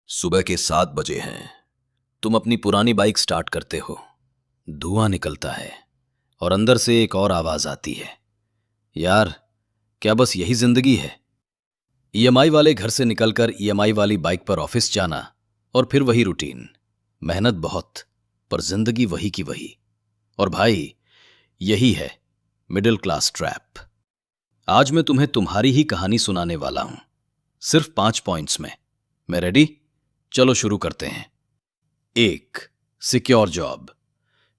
सुबह के 7 बजे हैं। तुम अपनी पुरानी बाइक स्टार्ट करते हो। धुआं निकलता है और अंदर से एक और आवाज आती है, यार क्या बस यही जिंदगी है? ईएमआई वाले घर से निकलकर ईएमआई वाली बाइक पर ऑफिस जाना और फिर वही रूटीन। मेहनत बहुत, पर जिंदगी वही की वही। और भाई, यही है मिडिल क्लास ट्रैप। आज मैं तुम्हें तुम्हारी ही कहानी सुनाने वाला हूं, सिर्फ 5 पॉइंट्स में। मैं रेडी? चलो शुरू करते हैं। 1. Secure job.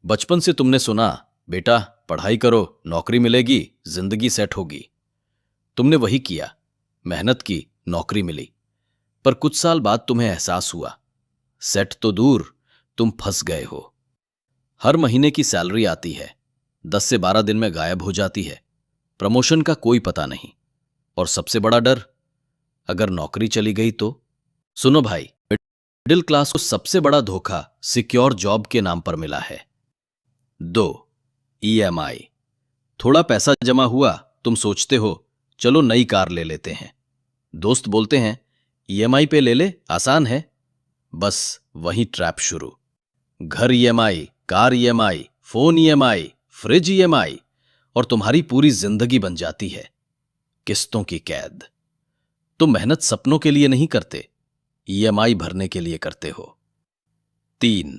बचपन से तुमने सुना, बेटा पढ़ाई करो, नौकरी मिलेगी, जिंदगी सेट होगी। तुमने वही किया, मेहनत की, नौकरी मिली। पर कुछ साल बाद तुम्हें एहसास हुआ, सेट तो दूर, तुम फंस गए हो। हर महीने की सैलरी आती है, 10 से 12 दिन में गायब हो जाती है। प्रमोशन का कोई पता नहीं। और सबसे बड़ा डर, अगर नौकरी चली गई तो? सुनो भाई, मिडिल क्लास को सबसे बड़ा धोखा सिक्योर जॉब के नाम पर मिला है। 2. ईएमआई। थोड़ा पैसा जमा हुआ, तुम सोचते हो चलो नई कार ले लेते हैं। दोस्त बोलते हैं ईएमआई पे ले ले, आसान है। बस वहीं ट्रैप शुरू। घर EMI, car EMI, phone EMI, fridge EMI, और तुम्हारी पूरी जिंदगी बन जाती है किस्तों की कैद। तुम मेहनत सपनों के लिए नहीं करते, ईएमआई भरने के लिए करते हो। 3.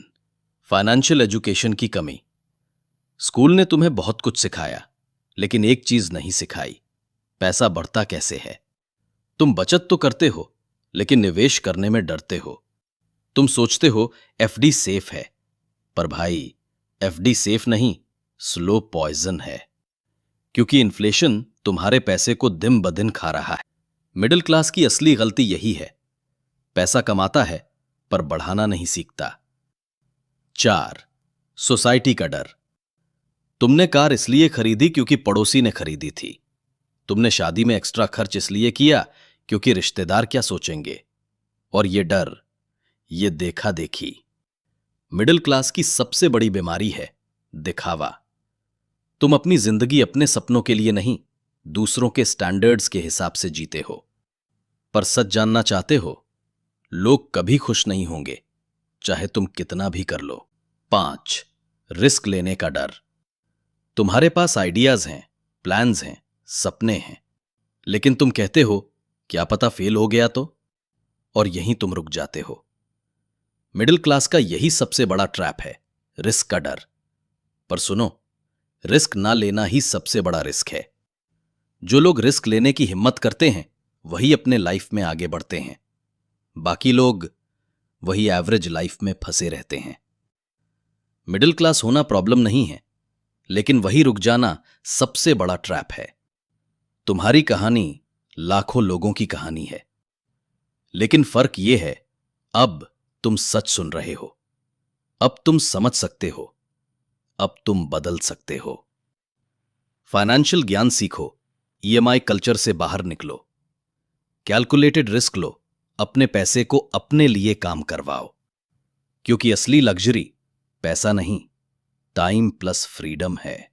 फाइनेंशियल एजुकेशन की कमी। स्कूल ने तुम्हें बहुत कुछ सिखाया, लेकिन एक चीज नहीं सिखाई, पैसा बढ़ता कैसे है। तुम बचत तो करते हो, लेकिन निवेश करने में डरते हो। तुम सोचते हो एफडी सेफ है, पर भाई एफडी सेफ नहीं, स्लो पॉइजन है। क्योंकि इन्फ्लेशन तुम्हारे पैसे को दिन ब दिन खा रहा है। मिडिल क्लास की असली गलती यही है, पैसा कमाता है पर बढ़ाना नहीं सीखता। 4. सोसाइटी का डर। तुमने कार इसलिए खरीदी क्योंकि पड़ोसी ने खरीदी थी। तुमने शादी में एक्स्ट्रा खर्च इसलिए किया क्योंकि रिश्तेदार क्या सोचेंगे। और ये डर, ये देखा देखी। मिडिल क्लास की सबसे बड़ी बीमारी है दिखावा। तुम अपनी जिंदगी अपने सपनों के लिए नहीं, दूसरों के स्टैंडर्ड्स के हिसाब से जीते हो। पर सच जानना चाहते हो, लोग कभी खुश नहीं होंगे, चाहे तुम कितना भी कर लो। 5. रिस्क लेने का डर। तुम्हारे पास आइडियाज हैं, प्लान्स हैं, सपने हैं, लेकिन तुम कहते हो क्या पता फेल हो गया तो? और यहीं तुम रुक जाते हो। मिडिल क्लास का यही सबसे बड़ा ट्रैप है, रिस्क का डर। पर सुनो, रिस्क ना लेना ही सबसे बड़ा रिस्क है। जो लोग रिस्क लेने की हिम्मत करते हैं, वही अपने लाइफ में आगे बढ़ते हैं। बाकी लोग वही एवरेज लाइफ में फंसे रहते हैं। मिडिल क्लास होना प्रॉब्लम नहीं है, लेकिन वही रुक जाना सबसे बड़ा ट्रैप है। तुम्हारी कहानी लाखों लोगों की कहानी है, लेकिन फर्क यह है, अब तुम सच सुन रहे हो, अब तुम समझ सकते हो, अब तुम बदल सकते हो। फाइनेंशियल ज्ञान सीखो, ईएमआई कल्चर से बाहर निकलो, कैलकुलेटेड रिस्क लो, अपने पैसे को अपने लिए काम करवाओ। क्योंकि असली लग्जरी पैसा नहीं, टाइम प्लस फ्रीडम है।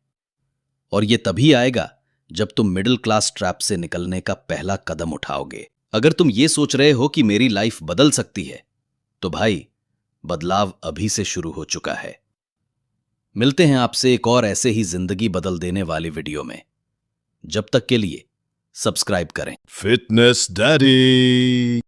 और यह तभी आएगा जब तुम मिडिल क्लास ट्रैप से निकलने का पहला कदम उठाओगे। अगर तुम ये सोच रहे हो कि मेरी लाइफ बदल सकती है, तो भाई बदलाव अभी से शुरू हो चुका है। मिलते हैं आपसे एक और ऐसे ही जिंदगी बदल देने वाले वीडियो में। जब तक के लिए सब्सक्राइब करें। Fitness daddy.